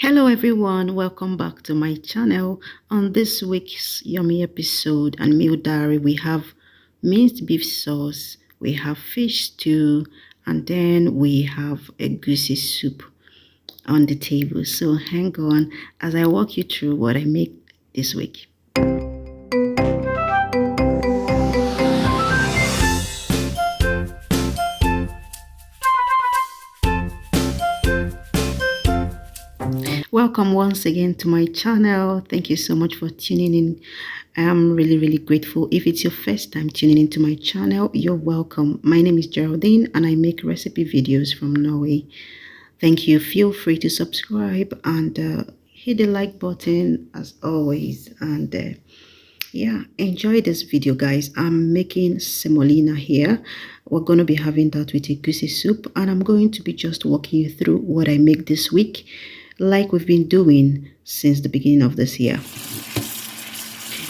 Hello everyone, welcome back to my channel. On this week's yummy episode and meal diary, we have minced beef sauce, we have fish stew, and then we have egusi soup on the table. So hang on as I walk you through what I make this week. Welcome once again to my channel. Thank you so much for tuning in. I'm really grateful. If it's your first time tuning into my channel, you're welcome. My name is Geraldine and I make recipe videos from Norway. Thank you. Feel free to subscribe and hit the like button as always. And yeah, enjoy this video, guys. I'm making semolina here. We're going to be having that with egusi soup, and I'm going to be just walking you through what I make this week, like we've been doing since the beginning of this year.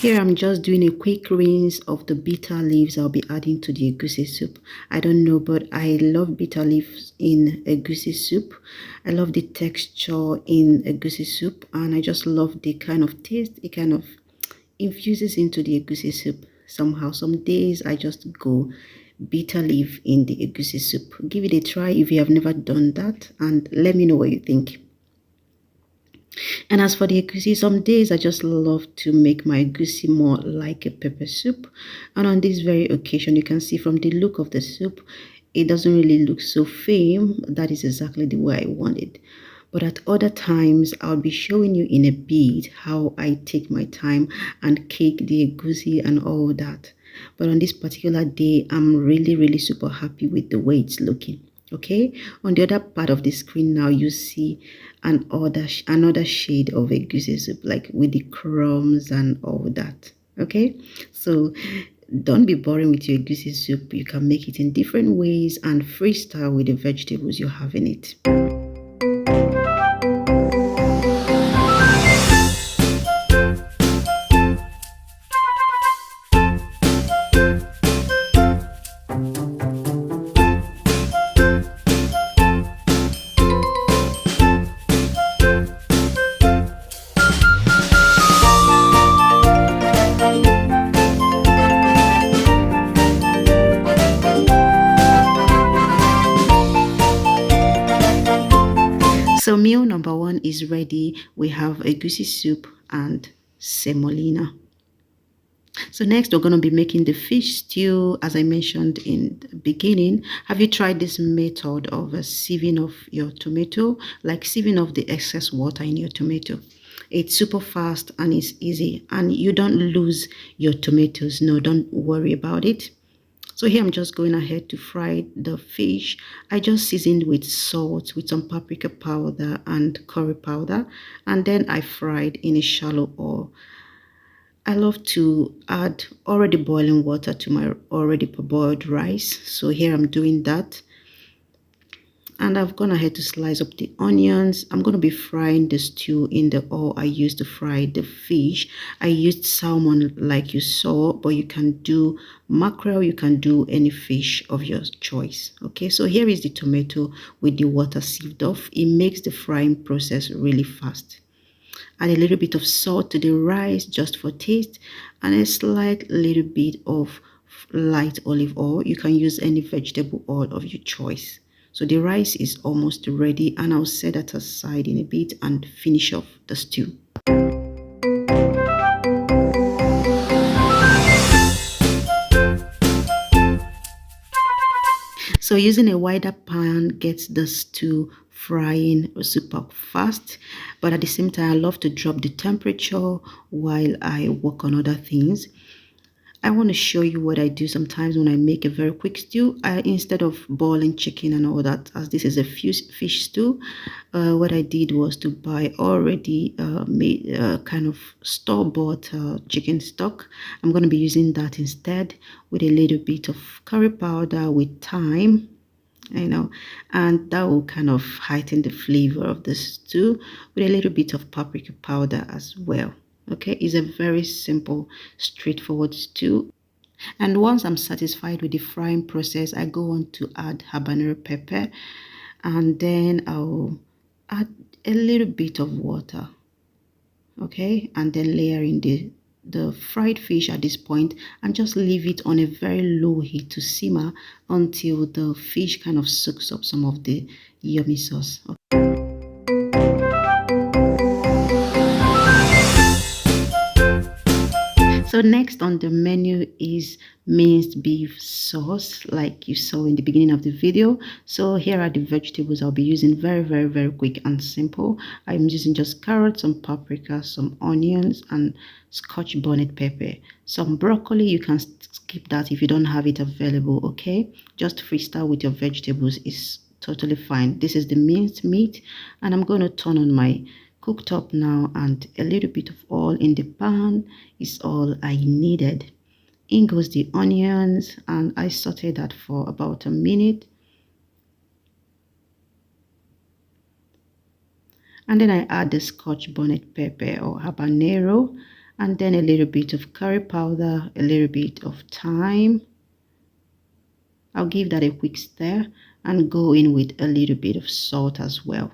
Here I'm just doing a quick rinse of the bitter leaves I'll be adding to the egusi soup. I don't know, but I love bitter leaves in egusi soup. I love the texture in egusi soup, and I just love the kind of taste it kind of infuses into the egusi soup somehow. Some days I just go bitter leaf in the egusi soup. Give it a try if you have never done that, and let me know what you think. And as for the egusi, some days I just love to make my egusi more like a pepper soup. And on this very occasion, you can see from the look of the soup, it doesn't really look so firm. That is exactly the way I want it. But at other times, I'll be showing you in a bit how I take my time and cake the egusi and all that. But on this particular day, I'm really super happy with the way it's looking. Okay, on the other part of the screen now, you see another shade of egusi soup, like with the crumbs and all that. Okay, so don't be boring with your egusi soup. You can make it in different ways and freestyle with the vegetables you have in it. So meal number one is ready. We have egusi soup and semolina. So next we're going to be making the fish stew, as I mentioned in the beginning. Have you tried this method of sieving off your tomato, like sieving off the excess water in your tomato? It's super fast and it's easy, and you don't lose your tomatoes. No, don't worry about it. So here I'm just going ahead to fry the fish. I just seasoned with salt, with some paprika powder and curry powder, and then I fried in a shallow oil. I love to add already boiling water to my already boiled rice. So here I'm doing that. And I've gone ahead to slice up the onions. I'm going to be frying the stew in the oil I used to fry the fish. I used salmon like you saw, but you can do mackerel, you can do any fish of your choice. Okay, so here is the tomato with the water sieved off. It makes the frying process really fast. Add a little bit of salt to the rice just for taste, and a slight little bit of light olive oil. You can use any vegetable oil of your choice. So the rice is almost ready, and I'll set that aside in a bit and finish off the stew. So using a wider pan gets the stew frying super fast, but at the same time I love to drop the temperature while I work on other things. I want to show you what I do sometimes when I make a very quick stew. Instead of boiling chicken and all that, as this is a fish stew, what I did was to buy already made kind of store-bought chicken stock. I'm going to be using that instead, with a little bit of curry powder with thyme, and that will kind of heighten the flavor of the stew, with a little bit of paprika powder as well. Okay, it's a very simple, straightforward stew. And once I'm satisfied with the frying process, I go on to add habanero pepper, and then I'll add a little bit of water, okay, and then layering the fried fish at this point, and just leave it on a very low heat to simmer until the fish kind of soaks up some of the yummy sauce. So next on the menu is minced beef sauce, like you saw in the beginning of the video. So here are the vegetables I'll be using. Very quick and simple. I'm using just carrots, some paprika, some onions, and scotch bonnet pepper. Some broccoli, you can skip that if you don't have it available, okay? Just freestyle with your vegetables is totally fine. This is the minced meat, and I'm going to turn on my cooked up now, and a little bit of oil in the pan is all I needed. In goes the onions, and I sauteed that for about a minute, and then I add the scotch bonnet pepper or habanero, and then a little bit of curry powder, a little bit of thyme. I'll give that a quick stir and go in with a little bit of salt as well.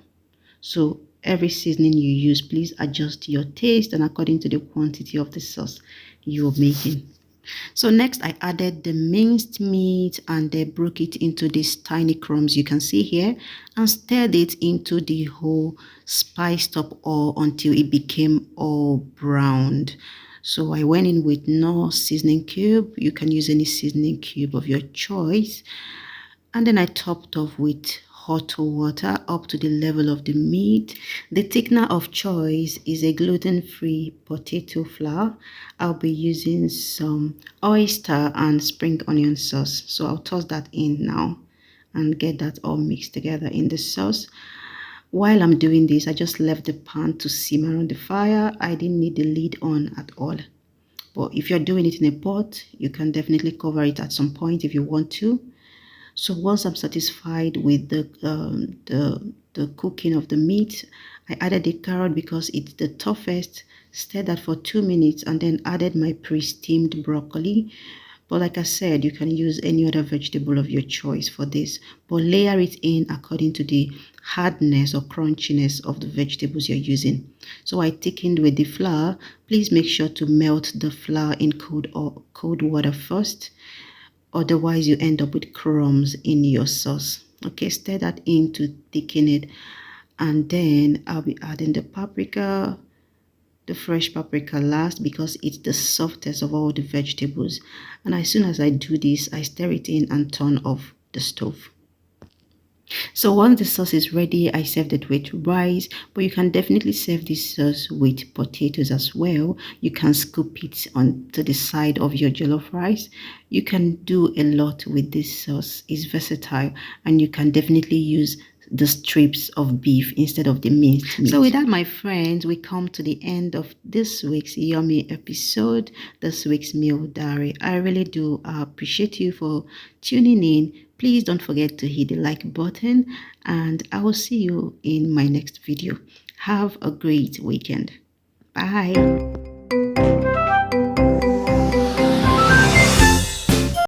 So every seasoning you use, please adjust your taste and according to the quantity of the sauce you're making. So next I added the minced meat and they broke it into these tiny crumbs you can see here, and stirred it into the whole spiced up oil until it became all browned. So I went in with no seasoning cube. You can use any seasoning cube of your choice. And then I topped off with hot water up to the level of the meat. The thickener of choice is a gluten-free potato flour. I'll be using some oyster and spring onion sauce. So I'll toss that in now and get that all mixed together in the sauce. While I'm doing this, I just left the pan to simmer on the fire. I didn't need the lid on at all. But if you're doing it in a pot, you can definitely cover it at some point if you want to. So once I'm satisfied with the cooking of the meat, I added the carrot because it's the toughest. Stirred that for 2 minutes and then added my pre-steamed broccoli. But like I said, you can use any other vegetable of your choice for this, but layer it in according to the hardness or crunchiness of the vegetables you're using. So I thickened with the flour. Please make sure to melt the flour in cold water first. Otherwise you end up with crumbs in your sauce. Okay, stir that in to thicken it, and then I'll be adding the paprika, the fresh paprika last because it's the softest of all the vegetables. And as soon as I do this, I stir it in and turn off the stove. So once the sauce is ready, I served it with rice, but you can definitely serve this sauce with potatoes as well. You can scoop it onto the side of your jollof rice. You can do a lot with this sauce. It's versatile, and you can definitely use the strips of beef instead of the minced meat. So with that, my friends, we come to the end of this week's yummy episode, this week's meal diary. I really do appreciate you for tuning in. Please don't forget to hit the like button, and I will see you in my next video. Have a great weekend. Bye.